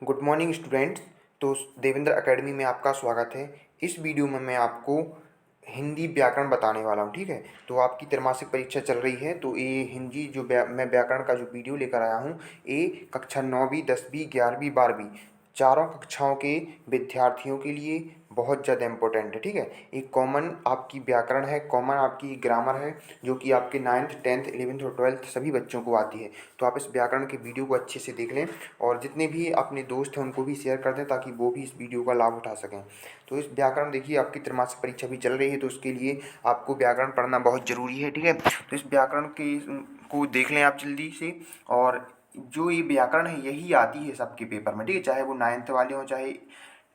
Good morning students. तो Devendra academy में आपका स्वागत है। इस वीडियो में मैं आपको हिंदी व्याकरण बताने वाला हूँ। ठीक है, तो आपकी त्रैमासिक परीक्षा चल रही है, तो ये हिंदी जो मैं व्याकरण का जो वीडियो लेकर आया हूँ, ये कक्षा 9वीं 10वीं 11वीं 12वीं चारों कक्षाओं के विद्यार्थियों के लिए बहुत ज़्यादा इम्पोर्टेंट है। ठीक है, एक कॉमन आपकी व्याकरण है, कॉमन आपकी ग्रामर है, जो कि आपके 9th 10th 11th और 12th सभी बच्चों को आती है। तो आप इस व्याकरण के वीडियो को अच्छे से देख लें और जितने भी अपने दोस्त हैं उनको भी शेयर कर दें, ताकि वो भी इस वीडियो का लाभ उठा सकें। तो इस व्याकरण देखिए, आपकी त्रैमासिक परीक्षा भी चल रही है, तो उसके लिए आपको व्याकरण पढ़ना बहुत ज़रूरी है। ठीक है, तो इस व्याकरण के को देख लें आप जल्दी से। और जो ये व्याकरण है यही आती है सबके पेपर में। ठीक है, चाहे वो 9th वाले हों, चाहे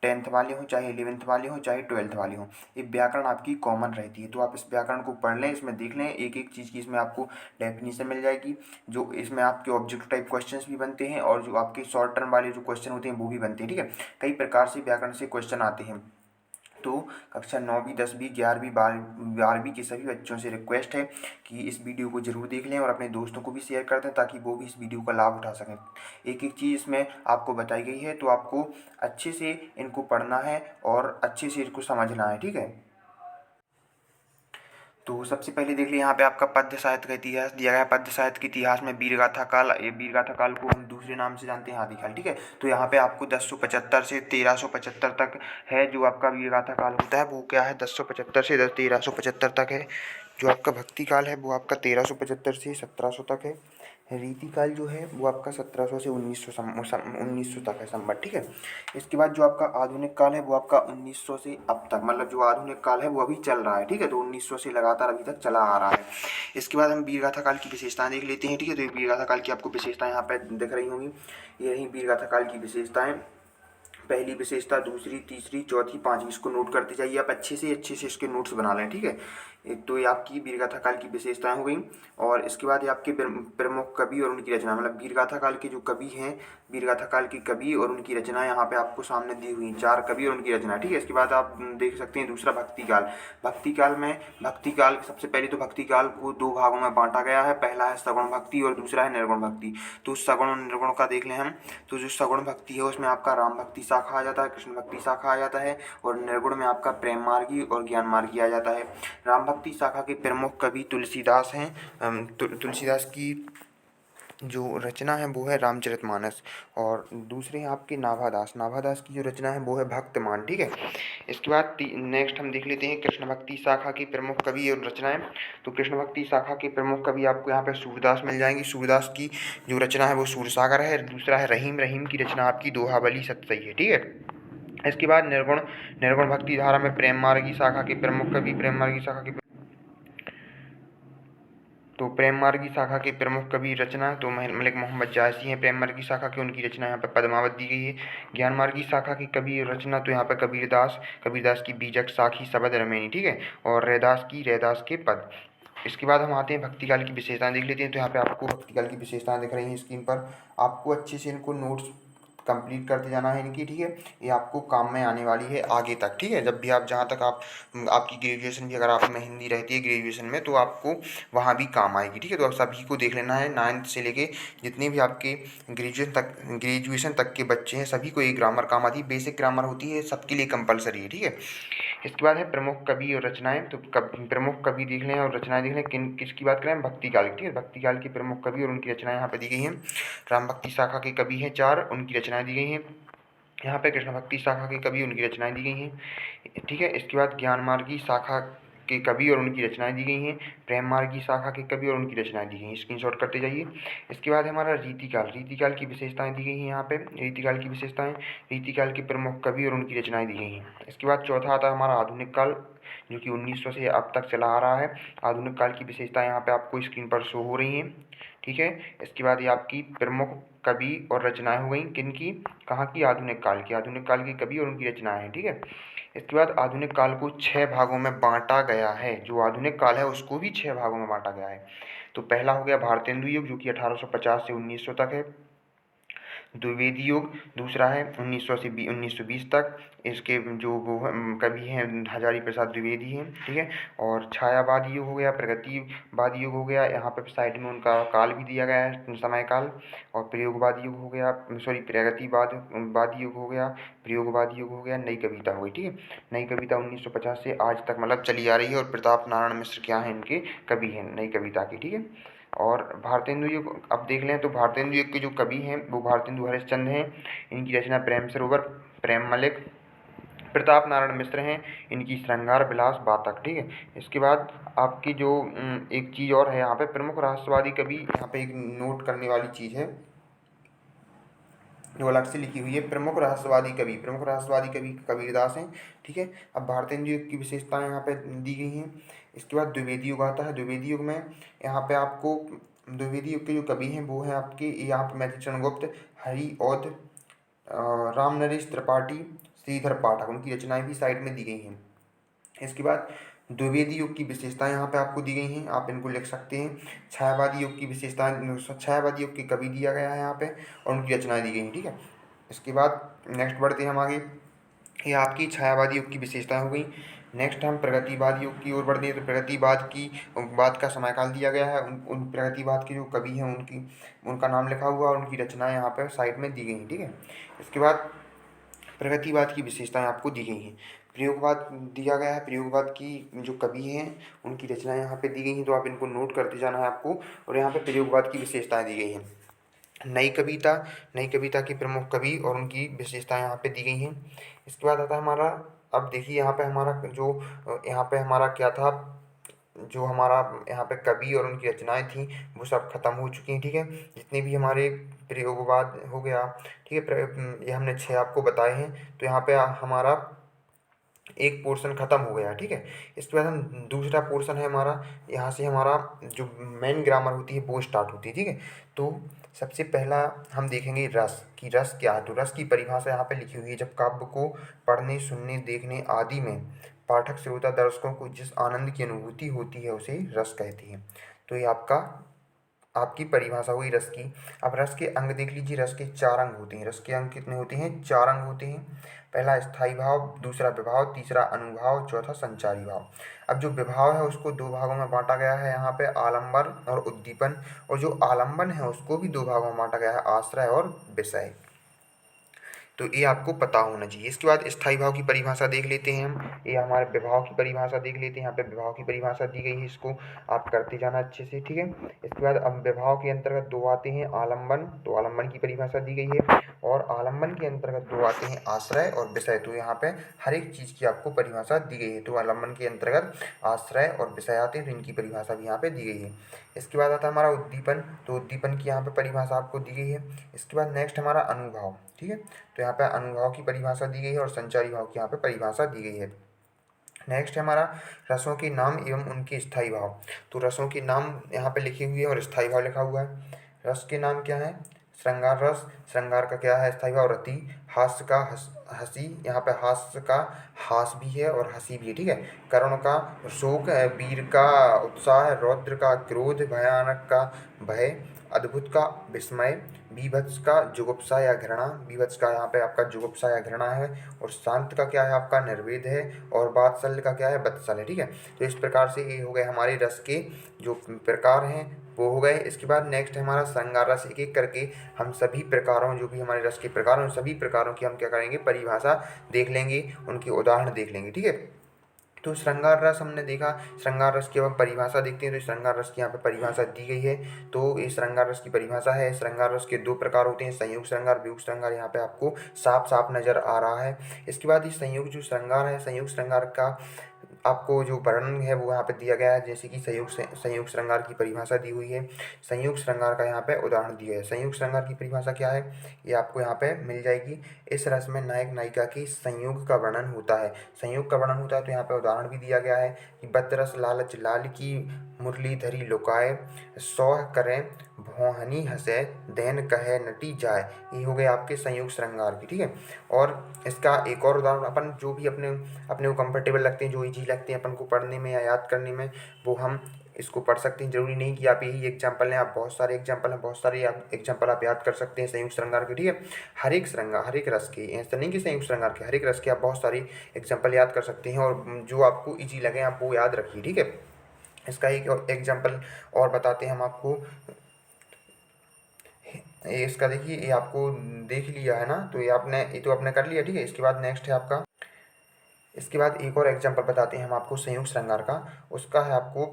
10th वाले हों, चाहे 11th वाले हों, चाहे 12th वाले हों, ये व्याकरण आपकी कॉमन रहती है। तो आप इस व्याकरण को पढ़ लें, इसमें देख लें, एक एक चीज़ की इसमें आपको डेफिनेशन मिल जाएगी। जो इसमें आपके ऑब्जेक्टिव टाइप क्वेश्चंस भी बनते हैं और जो आपके शॉर्ट टर्म वाले जो क्वेश्चन होते हैं वो भी बनते हैं। ठीक है, कई प्रकार से व्याकरण से क्वेश्चन आते हैं। तो कक्षा 9वीं 10वीं 11वीं 12वीं के सभी बच्चों से रिक्वेस्ट है कि इस वीडियो को ज़रूर देख लें और अपने दोस्तों को भी शेयर कर दें, ताकि वो भी इस वीडियो का लाभ उठा सकें। एक एक चीज़ इसमें आपको बताई गई है, तो आपको अच्छे से इनको पढ़ना है और अच्छे से इसको समझना है। ठीक है, तो सबसे पहले देख लीजिए, यहाँ पे आपका पद्य साहित्य का इतिहास दिया गया है। पद्य साहित्य के इतिहास में वीरगाथा काल, ये वीरगाथा काल को हम दूसरे नाम से जानते हैं आदिकाल। ठीक है, तो यहाँ पे आपको 1075 से 1375 तक है जो आपका वीरगाथा काल होता है। वो क्या है, 1075 से 1375 तक है। जो आपका भक्ति काल है वो आपका 1375 से 1700 तक है। रीति काल जो है वो आपका 1700 से 1900 तक है संवत। ठीक है, इसके बाद जो आपका आधुनिक काल है वो आपका 1900 से अब तक, मतलब जो आधुनिक काल है वो अभी चल रहा है। ठीक है, तो 1900 से लगातार अभी तक चला आ रहा है। इसके बाद हम वीरगाथा काल की विशेषताएं देख लेते हैं। ठीक है, तो ये वीरगाथा काल की आपको विशेषताएं यहाँ पे दिख रही होंगी। ये रही वीरगाथा काल की विशेषताएं। पहली विशेषता, दूसरी, तीसरी, चौथी, पांचवी, इसको नोट करते जाइए आप, अच्छे से इसके नोट्स बना लें। ठीक है, तो ये आपकी वीरगाथा काल की विशेषताएं हो गई। और इसके बाद ये आपके प्रमुख कवि और उनकी रचना, मतलब वीरगाथा काल के जो कवि हैं, वीरगाथा काल के कवि और उनकी रचना यहाँ पे आपको सामने दी हुई हैं, 4 कवि और उनकी रचना। ठीक है, इसके बाद आप देख सकते हैं दूसरा भक्ति काल। भक्ति काल में, भक्ति काल सबसे पहले तो भक्ति काल को 2 भागों में बांटा गया है। पहला है सगुण भक्ति और दूसरा है निर्गुण भक्ति। तो सगुण और निर्गुण का देख लें हम, तो जो सगुण भक्ति है उसमें आपका राम भक्ति शाखा आ जाता है, कृष्ण भक्ति शाखा आ जाता है, और निर्गुण में आपका प्रेम मार्गी और ज्ञान मार्गी आ जाता है। राम भक्ति शाखा के प्रमुख कवि तुलसीदास हैं। तुलसीदास की जो रचना है वो है रामचरितमानस। और दूसरे हैं आपके नाभादास। नाभादास की जो रचना है वो है भक्तमान। ठीक है, इसके बाद नेक्स्ट हम देख लेते हैं कृष्ण भक्ति शाखा की प्रमुख कवि और रचनाएं। तो कृष्ण भक्ति शाखा के प्रमुख कवि आपको यहाँ पे सूरदास मिल जाएंगी। सूरदास की जो रचना है वो सूरसागर है। दूसरा है रहीम। रहीम की रचना आपकी दोहाबली सतसई है। ठीक है, इसके बाद निर्गुण। निर्गुण भक्ति धारा में प्रेम मार्गी शाखा के प्रमुख कवि, प्रेम मार्गी शाखा के, तो प्रेम मार्गी शाखा के प्रमुख कवि रचना तो मलिक मोहम्मद जायसी हैं। प्रेम मार्गी शाखा की उनकी रचना यहाँ पे पद्मावत दी गई है। ज्ञान मार्गी शाखा की कवि रचना तो यहाँ पे कबीरदास। कबीरदास की बीजक साखी शबद रमैनी। ठीक है, और रैदास की रैदास के पद। इसके बाद हम आते हैं भक्ति काल की विशेषताएं देख लेते हैं। तो यहाँ पे आपको भक्ति काल की विशेषताएं दिख रही हैं स्क्रीन पर। आपको अच्छे से इनको नोट्स कंप्लीट करते जाना है इनकी। ठीक है, ये आपको काम में आने वाली है आगे तक। ठीक है, जब भी आप, जहाँ तक आप, आपकी ग्रेजुएशन भी अगर आप में हिंदी रहती है ग्रेजुएशन में, तो आपको वहाँ भी काम आएगी। ठीक है, तो आप सभी को देख लेना है, 9th से लेके जितने भी आपके ग्रेजुएशन तक के बच्चे हैं सभी को ये ग्रामर काम आती है। बेसिक ग्रामर होती है, सबके लिए कंपलसरी है। ठीक है, इसके बाद है प्रमुख कवि और रचनाएं। तो प्रमुख कवि देख लें और रचनाएं देख लें। किसकी बात करें, भक्ति काल की। ठीक है, भक्ति काल के प्रमुख कवि और उनकी रचनाएं यहाँ पे दी गई हैं। राम भक्ति शाखा के कवि हैं 4, उनकी रचनाएं दी गई हैं। यहाँ पे कृष्ण भक्ति शाखा के कवि, उनकी रचनाएं दी गई हैं। ठीक है, इसके बाद ज्ञान मार्गी शाखा के कवि और उनकी रचनाएं दी गई हैं। प्रेम मार्गी शाखा के कवि और उनकी रचनाएं दी गई हैं। स्क्रीनशॉट करते जाइए। इसके बाद हमारा रीतिकाल। रीतिकाल की विशेषताएं दी गई हैं यहाँ पे। रीतिकाल की विशेषताएं, रीतिकाल के प्रमुख कवि और उनकी रचनाएं दी गई हैं। इसके बाद चौथा आता है हमारा आधुनिक काल, जो कि 1900 से अब तक चला आ रहा है। आधुनिक काल की विशेषताएं यहाँ पे आपको स्क्रीन पर शो हो रही हैं। ठीक है, इसके बाद ये आपकी प्रमुख कवि और रचनाएं हो गई किनकी, कहाँ की, आधुनिक काल की। आधुनिक काल के कवि और उनकी रचनाएं हैं। ठीक है, इसके बाद आधुनिक काल को 6 भागों में बांटा गया है। जो आधुनिक काल है उसको भी 6 भागों में बांटा गया है। तो पहला हो गया भारतेंदु युग, जो कि 1850 से 1900 तक है। द्विवेदी युग दूसरा है 1900 से 1920 तक। इसके जो वो कवि हैं हजारी प्रसाद द्विवेदी हैं, ठीक है। और छायावादी युग हो गया, प्रगतिवादी युग हो गया, यहाँ पे साइड में उनका काल भी दिया गया है, समय काल। और प्रयोगवादी युग हो गया, सॉरी प्रगतिवादी युग हो गया, प्रयोगवादी युग हो गया, नई कविता हो गई, ठीक है। नई कविता 1950 से आज तक मतलब चली आ रही है। और प्रताप नारायण मिश्र क्या हैं, इनके कवि हैं नई कविता के, ठीक है। और भारतेंदु युग अब देख लें तो भारतेंदु युग के जो कवि हैं वो भारतेंदु हरिश्चंद्र हैं, इनकी रचना प्रेम सरोवर, प्रेम मलिक। प्रताप नारायण मिश्र हैं, इनकी श्रृंगार विलास बातक, ठीक है। इसके बाद आपकी जो एक चीज़ और है यहाँ पे, प्रमुख रहस्यवादी कवि, यहाँ पे एक नोट करने वाली चीज़ है जो अलग से लिखी हुई है। प्रमुख रहस्यवादी कवि कबीरदास हैं, ठीक है। अब भारतेंदु युग की विशेषताएं यहाँ पे दी गई हैं। इसके बाद द्विवेदी युग आता है। द्विवेदी युग में यहाँ पे आपको द्विवेदी युग के जो कवि हैं वो हैं आपके यहाँ पे मैथिलीचरण गुप्त, हरिऔध, राम नरेश त्रिपाठी, श्रीधर पाठक, उनकी रचनाएं भी साइड में दी गई हैं। इसके बाद द्विवेदी युग की विशेषताएं यहाँ पे आपको दी गई हैं, आप इनको लिख सकते हैं। छायावादी युग की विशेषताएं, छायावादी युग के कवि दिया गया है यहाँ पे और उनकी रचनाएं दी गई हैं, ठीक है। इसके बाद नेक्स्ट बढ़ते हैं हम आगे। ये आपकी छायावादी युग की विशेषताएं हो गई। नेक्स्ट हम प्रगतिवाद युग की ओर बढ़ते हैं। तो प्रगतिवाद का समयकाल दिया गया है, उन प्रगतिवाद के जो कवि हैं उनका नाम लिखा हुआ और उनकी रचनाएं यहाँ पर साइड में दी गई हैं, ठीक है। इसके बाद प्रगतिवाद की विशेषताएं आपको दी गई हैं। प्रयोगवाद दिया गया है, प्रयोगवाद की जो कवि हैं उनकी रचनाएं यहाँ पे दी गई हैं, तो आप इनको नोट करते जाना है आपको। और यहाँ पे प्रयोगवाद की विशेषताएं दी गई हैं। नई कविता के प्रमुख कवि और उनकी विशेषताएं यहाँ पे दी गई हैं। इसके बाद आता है हमारा, अब देखिए यहाँ पे हमारा जो यहाँ पे हमारा क्या था, जो हमारा यहाँ पे कवि और उनकी रचनाएं थी वो सब खत्म हो चुकी हैं, ठीक है। जितने भी हमारे प्रयोगवाद हो गया, ठीक है, ये हमने 6 आपको बताए हैं। तो यहाँ पे हमारा एक पोर्शन खत्म हो गया, ठीक है। इसके बाद हम दूसरा पोर्शन है हमारा, यहाँ से हमारा जो मेन ग्रामर होती है वो स्टार्ट होती है, ठीक है। तो सबसे पहला हम देखेंगे रस कि रस क्या है। तो रस की परिभाषा यहाँ पे लिखी हुई है, जब काव्य को पढ़ने, सुनने, देखने आदि में पाठक, श्रोता, दर्शकों को जिस आनंद की अनुभूति होती है उसे रस कहते हैं। तो ये आपकी परिभाषा हुई रस की। अब रस के अंग देख लीजिए। रस के 4 अंग होते हैं। रस के अंग कितने होते हैं? 4 अंग होते हैं। पहला स्थायी भाव, दूसरा विभाव, तीसरा अनुभाव, चौथा संचारी भाव। अब जो विभाव है उसको 2 भागों में बांटा गया है यहाँ पे, आलंबन और उद्दीपन। और जो आलंबन है उसको भी 2 भागों में बांटा गया है, आश्रय और विषय। तो ये आपको पता होना चाहिए। इसके बाद स्थायी भाव की परिभाषा देख लेते हैं हम। ये हमारे विभाव की परिभाषा देख लेते हैं। यहाँ पे विभाव की परिभाषा दी गई है, इसको आप करते जाना अच्छे से, ठीक है। इसके बाद अब विभाव के अंतर्गत 2 आते हैं, आलंबन। तो आलंबन की परिभाषा दी गई है। और आलंबन के अंतर्गत 2 आते हैं, आश्रय और विषय। तो यहाँ पे हर एक चीज़ की आपको परिभाषा दी गई है। तो आलंबन के अंतर्गत आश्रय और विषय आते हैं, तो इनकी परिभाषा भी यहाँ पे दी गई है। इसके बाद आता है हमारा उद्दीपन। तो उद्दीपन की यहाँ पे परिभाषा आपको दी गई है। इसके बाद नेक्स्ट हमारा अनुभाव, ठीक है। तो यहाँ पे अनुभाव की परिभाषा दी गई है और संचारी भाव की यहाँ पे परिभाषा दी गई है। नेक्स्ट है हमारा रसों के नाम एवं उनके स्थायी भाव। तो रसों के नाम यहाँ पे लिखे हुए हैं और स्थायी भाव लिखा हुआ है। रस के नाम क्या है? श्रृंगार रस, श्रृंगार का क्या है स्थायी भाव? रति। हास्य का हंसी, यहाँ पे हास्य का हास भी है और हंसी भी है, ठीक है। करुण का शोक, वीर का उत्साह, रौद्र का क्रोध, भयानक का भय, अद्भुत का विस्मय, बीभत्स का जुगुप्सा या घृणा। बीभत्स का यहाँ पे आपका जुगुप्सा या घृणा है। और शांत का क्या है? आपका निर्वेद है। और वात्सल्य का क्या है? वत्सल है, ठीक है। तो इस प्रकार से ये हो गए हमारे रस के जो प्रकार हैं वो हो गए। इसके बाद नेक्स्ट है हमारा श्रृंगार रस। एक एक करके हम सभी प्रकारों, जो भी हमारे रस के प्रकार हैं, सभी प्रकारों की हम क्या करेंगे? परिभाषा देख लेंगे, उनके उदाहरण देख लेंगे, ठीक है। तो श्रृंगार रस हमने देखा। श्रृंगार रस की अब परिभाषा देखते हैं। तो श्रृंगार रस की यहाँ पे परिभाषा दी गई है। तो ये श्रृंगार रस की परिभाषा है। श्रृंगार रस के 2 प्रकार होते हैं, संयुक्त श्रृंगार, वियुक्त श्रृंगार। यहाँ पे आपको साफ साफ नजर आ रहा है। इसके बाद ये संयुक्त जो श्रृंगार है, संयुक्त श्रृंगार का आपको जो वर्णन है वो यहाँ पे दिया गया है। जैसे कि संयुक्त श्रृंगार की परिभाषा दी हुई है। संयुक्त श्रृंगार का यहाँ पे उदाहरण दिया है। संयुक्त श्रृंगार की परिभाषा क्या है ये आपको यहाँ पे मिल जाएगी। इस रस में नायक नायिका के संयोग का वर्णन होता है। संयोग का वर्णन होता है, तो यहाँ पे उदाहरण भी दिया गया है कि बदरस लालच लाल की मुरलीधरी लुकाए, सौह करें भौहनी हंसे, देन कहे नटी जाए। ये हो गए आपके संयुक्त श्रृंगार की, ठीक है। और इसका एक और उदाहरण, अपन जो भी अपने को कंफर्टेबल लगते हैं, जो ईजी लगते हैं अपन को पढ़ने में या याद करने में, वो हम इसको पढ़ सकते हैं। जरूरी नहीं कि आप यही एग्जाम्पल हैं, आप बहुत सारे एग्जाम्पल हैं, बहुत सारे आप एग्जाम्पल आप याद कर सकते हैं संयुक्त श्रृंगार के, ठीक है। हर एक श्रृंगार, हर एक रस के, ऐसा नहीं कि संयुक्त श्रृंगार के, हर एक रस के आप बहुत सारे एग्जाम्पल याद कर सकते हैं, और जो आपको ईजी लगे आप वो याद रखिए, ठीक है। इसका एक एग्जाम्पल और बताते हैं हम आपको। इसका देखिए, ये आपको देख लिया है ना, तो ये तो आपने कर लिया, ठीक है। इसके बाद नेक्स्ट है आपका, इसके बाद एक और एग्जाम्पल बताते हैं हम आपको संयुक्त श्रृंगार का। उसका है आपको,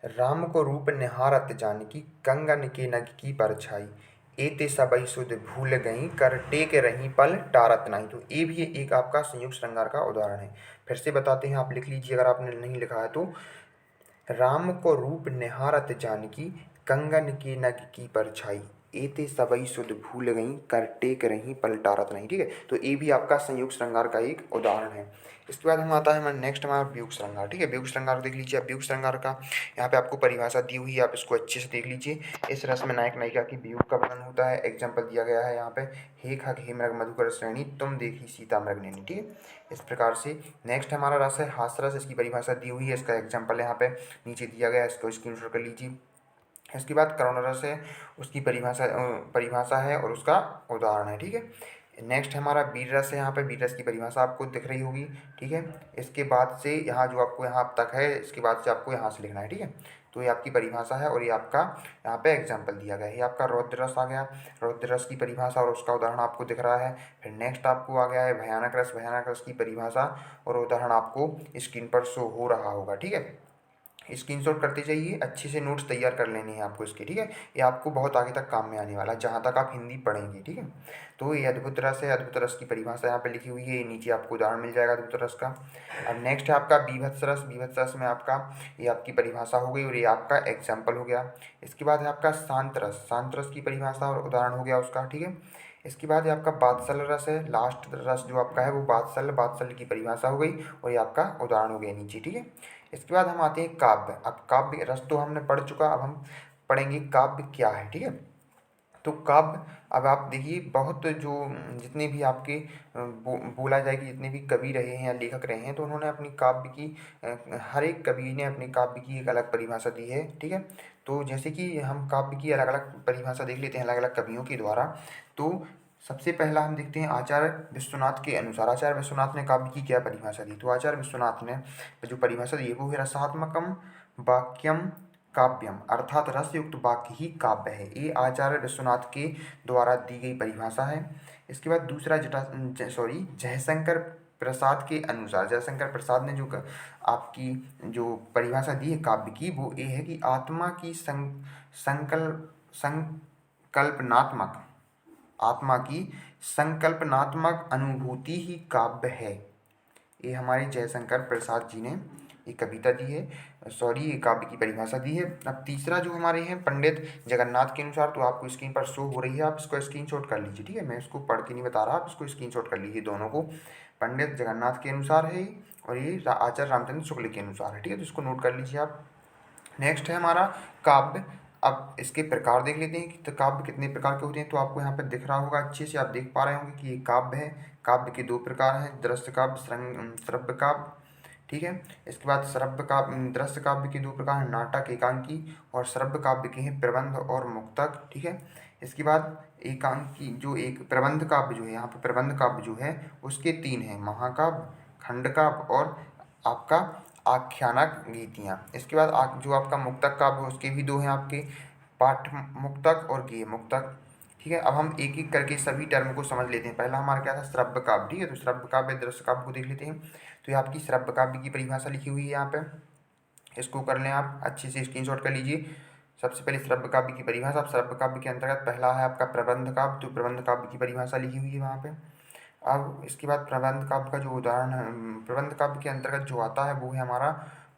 राम को रूप निहारत जानकी, कंगन के नग की परछाई, एते सबई सुध भूल गई, कर टेक रही पल टारत नहीं। तो ये भी एक आपका संयुक्त श्रृंगार का उदाहरण है। फिर से बताते हैं, आप लिख लीजिए अगर आपने नहीं लिखा है तो। राम को रूप निहारत जानकी, कंगन के नग की परछाई, एते सबई सुध भूल गई, कर टेक रही पल टारत नहीं, ठीक है। तो ये भी आपका संयुक्त श्रृंगार का एक उदाहरण है। इसके बाद हम आता है हमारा नेक्स्ट, हमारा वियुक्त श्रृंगार, ठीक है। वियुक्त श्रृंगार देख लीजिए आप, वियुक्त श्रृंगार का यहाँ पे आपको परिभाषा दी हुई है, आप इसको अच्छे से देख लीजिए। इस रस में नायक नायिका की वियोग का वर्णन होता है। एग्जाम्पल दिया गया है यहाँ पे, हे खग हे मृग मधुकर श्रेणी, तुम देखी सीता मृग नैनी, ठीक है। इस प्रकार से नेक्स्ट हमारा रस है हास रस, इसकी परिभाषा दी हुई है, इसका एग्जाम्पल यहाँ पे नीचे दिया गया है, इसको स्क्रीनशॉट कर लीजिए। इसके बाद करुण रस है, उसकी परिभाषा है और उसका उदाहरण है, ठीक है। नेक्स्ट हमारा वीर रस है, यहाँ पे वीर रस की परिभाषा आपको दिख रही होगी, ठीक है। इसके बाद से यहाँ जो आपको यहाँ तक है, इसके बाद से आपको यहाँ से लिखना है, ठीक है। तो ये आपकी परिभाषा है और ये आपका यहाँ पे एग्जाम्पल दिया गया है। ये आपका रौद्र रस आ गया, रौद्र रस की परिभाषा और उसका उदाहरण आपको दिख रहा है। फिर नेक्स्ट आपको आ गया है भयानक रस, भयानक रस की परिभाषा और उदाहरण आपको स्क्रीन पर शो हो रहा होगा, ठीक है। स्क्रीनशॉट करते जाइए, अच्छे से नोट्स तैयार कर लेने हैं आपको इसके, ठीक है। ये आपको बहुत आगे तक काम में आने वाला है, जहाँ तक आप हिंदी पढ़ेंगे, ठीक है। तो ये अद्भुत रस है, अद्भुत रस की परिभाषा यहाँ पे लिखी हुई है, ये नीचे आपको उदाहरण मिल जाएगा अद्भुत रस का। अब नेक्स्ट है आपका बीभत्स रस, बीभत्स रस में आपका ये आपकी परिभाषा हो गई और ये आपका एग्जाम्पल हो गया। इसके बाद है आपका शांत रस, शांत रस की परिभाषा और उदाहरण हो गया उसका, ठीक है। इसके बाद ये आपका बात्सल्य रस है, लास्ट रस जो आपका है वो बात्सल्य, बात्सल्य की परिभाषा हो गई और ये आपका उदाहरण हो गया नीचे, ठीक है। इसके बाद हम आते हैं काव्य। अब काव्य रस तो हमने पढ़ चुका, अब हम पढ़ेंगे काव्य क्या है, ठीक है। तो काव्य, अब आप देखिए बहुत जो जितने भी आपके बोला जाए कि जितने भी कवि रहे हैं या लेखक रहे हैं, तो उन्होंने अपनी काव्य की हर एक कवि ने अपनी काव्य की एक अलग परिभाषा दी है, ठीक है। तो जैसे कि हम काव्य की अलग अलग परिभाषा देख लेते हैं अलग अलग कवियों के द्वारा। तो सबसे पहला हम देखते हैं आचार्य विश्वनाथ के अनुसार, आचार्य विश्वनाथ ने काव्य की क्या परिभाषा दी। तो आचार्य विश्वनाथ ने जो परिभाषा दी है वो है रसात्मकम वाक्यम काव्यम, अर्थात रस युक्त वाक्य ही काव्य है। ये आचार्य विश्वनाथ के द्वारा दी गई परिभाषा है। इसके बाद दूसरा जयशंकर प्रसाद के अनुसार, जयशंकर प्रसाद ने जो आपकी जो परिभाषा दी है काव्य की, वो ये है कि आत्मा की संकल्पनात्मक, आत्मा की संकल्पनात्मक अनुभूति ही काव्य है। ये हमारे जयशंकर प्रसाद जी ने एक कविता दी है, ये काव्य की परिभाषा दी है। अब तीसरा जो हमारे हैं पंडित जगन्नाथ के अनुसार, तो आपको स्क्रीन पर शो हो रही है, आप इसको स्क्रीनशॉट कर लीजिए, ठीक है। मैं इसको पढ़ के नहीं बता रहा, आप इसको स्क्रीनशॉट कर लीजिए दोनों को। पंडित जगन्नाथ के अनुसार है और ये आचार्य रामचंद्र शुक्ल के अनुसार है, ठीक है। तो इसको नोट कर लीजिए आप। नेक्स्ट है हमारा काव्य। अब इसके प्रकार देख लेते हैं कि तो काव्य कितने प्रकार के होते हैं। तो आपको यहाँ पर दिख रहा होगा, अच्छे से आप देख पा रहे होंगे कि ये काव्य है। काव्य के दो प्रकार हैं, दृश्य काव्य, श्रव्य काव्य, ठीक है। इसके बाद श्रव्य काव्य, दृश्य काव्य के दो प्रकार हैं, नाटक एकांकी, और श्रव्य काव्य के हैं प्रबंध और मुक्तक, ठीक है। इसके बाद एकांकी जो एक प्रबंध काव्य जो है, यहाँ पे प्रबंध काव्य जो है उसके तीन हैं, महाकाव्य, खंड काव्य और आपका आख्यानक गीतियाँ। इसके बाद जो आपका मुक्तक काव्य है उसके भी दो हैं आपके, पाठ मुक्तक और गेय मुक्तक, ठीक है। अब हम एक एक करके सभी टर्म को समझ लेते हैं। पहला हमारा क्या था, श्रव्य काव्य, ठीक है। तो श्रव्य काव्य दृश्य काव्य को देख लेते हैं। तो ये आपकी श्रव्य काव्य की परिभाषा लिखी हुई है यहाँ पे, इसको कर लें आप अच्छे से, स्क्रीनशॉट कर लीजिए। सबसे पहले श्रव्य काव्य की परिभाषा। अब श्रव्य काव्य के अंतर्गत पहला है आपका प्रबंध काव्य, तो प्रबंध काव्य की परिभाषा लिखी हुई है वहाँ पे। अब इसके बाद प्रबंध काव्य का जो उदाहरण है, प्रबंध काव्य के अंतर्गत जो आता है वो है हमारा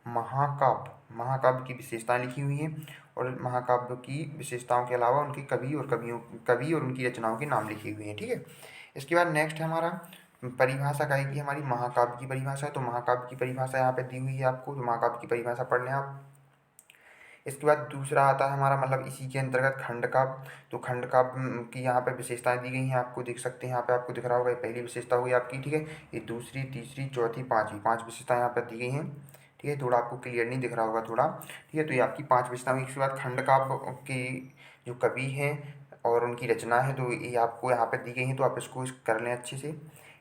महाकाव्य। महाकाव्य की विशेषताएं लिखी हुई हैं और महाकाव्य की विशेषताओं के अलावा उनके कवि और उनकी रचनाओं के नाम लिखे हुए हैं, ठीक है। इसके बाद नेक्स्ट है हमारा परिभाषा का है कि हमारी महाकाव्य की परिभाषा है। तो महाकाव्य की परिभाषा यहाँ पे दी हुई है आपको, तो महाकाव्य की परिभाषा पढ़ लें आप। इसके बाद दूसरा आता है हमारा, मतलब इसी के अंतर्गत खंड काव्य। तो खंड काव्य की यहाँ पे विशेषताएं दी गई हैं, आपको देख सकते हैं यहाँ पे, आपको दिख रहा होगा, ये पहली विशेषता हुई आपकी, ठीक है। ये दूसरी, तीसरी, चौथी, पाँचवीं, पाँच विशेषताएं यहाँ पर दी गई हैं, ठीक है, थोड़ा आपको क्लियर नहीं दिख रहा होगा थोड़ा, ठीक है। तो ये आपकी 5 विशेषताएं हुई। इसके बाद खंड काव्य के जो कवि हैं और उनकी रचना है तो ये आपको यहाँ पे दी गई हैं, तो आप इसको कर लें अच्छे से।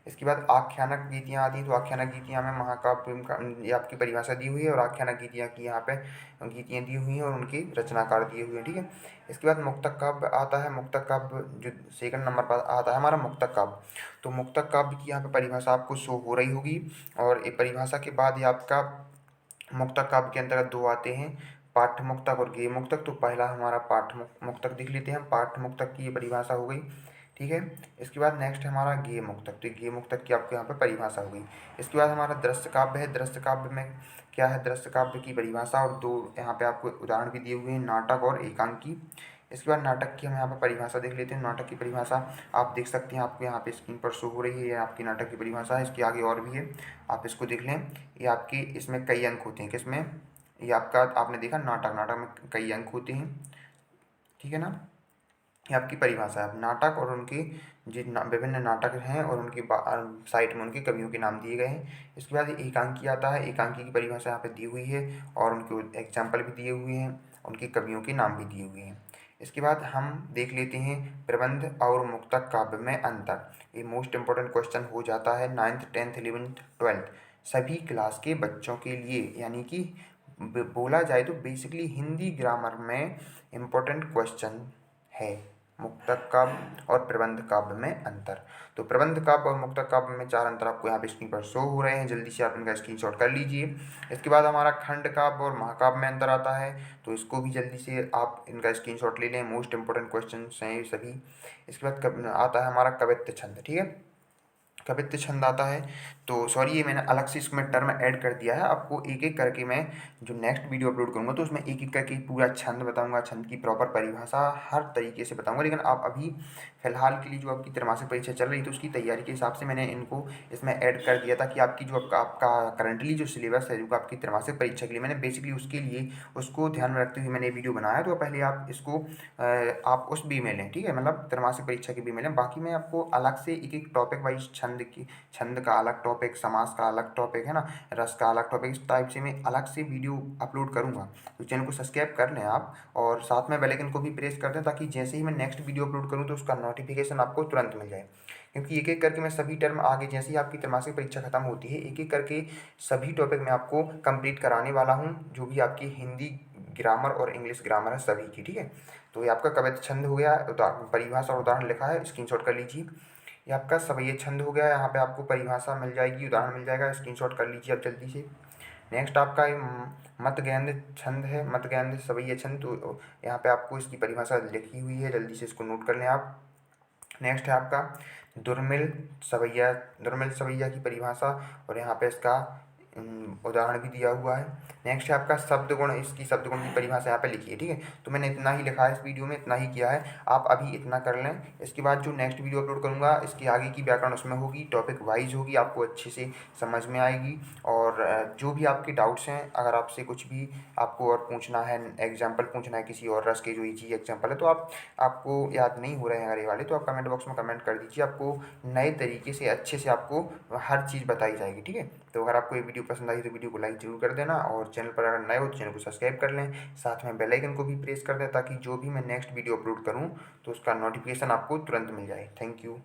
इसके बाद आख्यानक गीतियाँ आती हैं, तो आख्यानक गीतियाँ में महाकाव्य का ये आपकी परिभाषा दी हुई है और आख्यानक गीतियाँ की यहाँ पे गीतियाँ दी हुई हैं और उनकी रचनाकार दिए हुए हैं, ठीक है। इसके बाद मुक्तक काव्य आता है। मुक्तक काव्य जो सेकंड नंबर पर आता है हमारा मुक्तक काव्य। तो मुक्तक काव्य की यहाँ पे परिभाषा आपको शो हो रही होगी और ये परिभाषा के बाद ये आपका मुक्तक काव्य के अंतर्गत दो आते हैं, पाठ्य मुक्तक और गेय मुक्तक। तो पहला हमारा पाठ्य मुक्तक देख लेते हैं। पाठ्य मुक्तक की ये परिभाषा हो गई, ठीक है। इसके बाद नेक्स्ट है हमारा गेय मुक्तक। तो गेय मुक्तक की आपको यहाँ पे परिभाषा हो गई। इसके बाद हमारा दृश्य काव्य है। दृश्य काव्य में क्या है, दृश्य काव्य की परिभाषा और दो यहाँ पे आपको उदाहरण भी दिए हुए हैं, नाटक और एकांकी। इसके बाद नाटक की हम यहाँ पर परिभाषा देख लेते हैं। नाटक की परिभाषा आप देख सकते हैं, आपको यहाँ पे स्क्रीन पर शो हो रही है, ये आपकी नाटक की परिभाषा है। इसके आगे और भी है, आप इसको देख लें। ये आपकी इसमें कई अंक होते हैं, किसमें, ये आपका आपने देखा नाटक, नाटक में कई अंक होते हैं, ठीक है ना। ये आपकी परिभाषा है। अब नाटक और उनके विभिन्न नाटक हैं और उनकी साइड में उनके कवियों के नाम दिए गए हैं। इसके बाद एकांकी आता है। एकांकी की परिभाषा यहाँ पे दी हुई है और उनके एग्जाम्पल भी दिए हुए हैं, उनके कवियों के नाम भी दिए हुए हैं। इसके बाद हम देख लेते हैं प्रबंध और मुक्तक काव्य में अंतर। ये मोस्ट इम्पोर्टेंट क्वेश्चन हो जाता है 9th 10th 11th 12th सभी क्लास के बच्चों के लिए, यानी कि बोला जाए तो बेसिकली हिंदी ग्रामर में इम्पोर्टेंट क्वेश्चन है मुक्तक काव्य और प्रबंध काव्य में अंतर। तो प्रबंध काव्य और मुक्तक काव्य में 4 अंतर आपको यहाँ पे स्क्रीन पर शो हो रहे हैं, जल्दी से आप इनका स्क्रीनशॉट कर लीजिए। इसके बाद हमारा खंड काव्य और महाकाव्य में अंतर आता है, तो इसको भी जल्दी से आप इनका स्क्रीनशॉट ले लें, मोस्ट इंपोर्टेंट क्वेश्चन हैं ये सभी। इसके बाद आता है हमारा कवित्त छंद, ठीक है। कवित्त छंद आता है, तो सॉरी ये मैंने अलग से इसमें टर्म ऐड कर दिया है। आपको एक एक करके मैं जो नेक्स्ट वीडियो अपलोड करूँगा तो उसमें एक एक करके पूरा छंद बताऊँगा, छंद की प्रॉपर परिभाषा हर तरीके से बताऊँगा। लेकिन आप अभी फ़िलहाल के लिए जो आपकी त्रैमासिक परीक्षा चल रही थी उसकी तैयारी के हिसाब से मैंने इनको इसमें ऐड कर दिया था कि आपकी जो आपका करंटली जो सिलेबस है जो आपकी त्रैमासिक परीक्षा के लिए मैंने बेसिकली उसके लिए उसको ध्यान में रखते हुए मैंने वीडियो बनाया। तो पहले आप इसको आप उस बी में लें, ठीक है, मतलब त्रैमासिक परीक्षा के बी में लें। बाकी मैं आपको अलग से एक एक टॉपिक वाइज छंद का अलग टॉपिक, समास का अलग टॉपिक है ना, रस का अलग टॉपिक, इस टाइप से मैं अलग से वीडियो अपलोड करूँगा। तो चैनल को सब्सक्राइब कर लें आप और साथ में बेल आइकन को भी प्रेस कर दें ताकि जैसे ही मैं नेक्स्ट वीडियो अपलोड करूँ तो उसका नोटिफिकेशन आपको तुरंत मिल जाए। क्योंकि एक एक करके मैं सभी टर्म आगे जैसे ही आपकी त्रैमासिक परीक्षा खत्म होती है एक एक करके सभी टॉपिक मैं आपको कंप्लीट कराने वाला हूँ, जो भी आपकी हिंदी ग्रामर और इंग्लिश ग्रामर है सभी की, ठीक है। तो ये आपका कवित्त छंद हो गया, परिभाषा और उदाहरण लिखा है, स्क्रीनशॉट कर लीजिए। ये आपका सवैया छंद हो गया, यहाँ पे आपको परिभाषा मिल जाएगी, उदाहरण मिल जाएगा, स्क्रीनशॉट कर लीजिए अब जल्दी से। नेक्स्ट आपका ये मत गेंद छंद है, मत गेंद सवैया छंद, तो यहाँ पे आपको इसकी परिभाषा लिखी हुई है, जल्दी से इसको नोट कर लें आप। नेक्स्ट है आपका दुर्मिल सवैया की परिभाषा और यहाँ पे इसका उदाहरण भी दिया हुआ है। नेक्स्ट है आपका शब्द गुण, इसकी शब्द गुण की परिभाषा यहाँ पे लिखी है, ठीक है। तो मैंने इतना ही लिखा है इस वीडियो में, इतना ही किया है, आप अभी इतना कर लें। इसके बाद जो नेक्स्ट वीडियो अपलोड करूँगा इसकी आगे की व्याकरण उसमें होगी, टॉपिक वाइज होगी, आपको अच्छे से समझ में आएगी। और जो भी आपके डाउट्स हैं, अगर आपसे कुछ भी आपको और पूछना है, एग्जाम्पल पूछना है किसी और रस के जो ईजी एग्जाम्पल है, तो आपको याद नहीं हो रहे हैं अगर ये वाले, तो आप कमेंट बॉक्स में कमेंट कर दीजिए, आपको नए तरीके से अच्छे से आपको हर चीज़ बताई जाएगी, ठीक है। तो अगर आपको ये वीडियो पसंद आई तो वीडियो को लाइक जरूर कर देना और चैनल पर अगर नए हो तो चैनल को सब्सक्राइब कर लें, साथ में बेल आइकन को भी प्रेस कर दें ताकि जो भी मैं नेक्स्ट वीडियो अपलोड करूँ तो उसका नोटिफिकेशन आपको तुरंत मिल जाए। Thank you.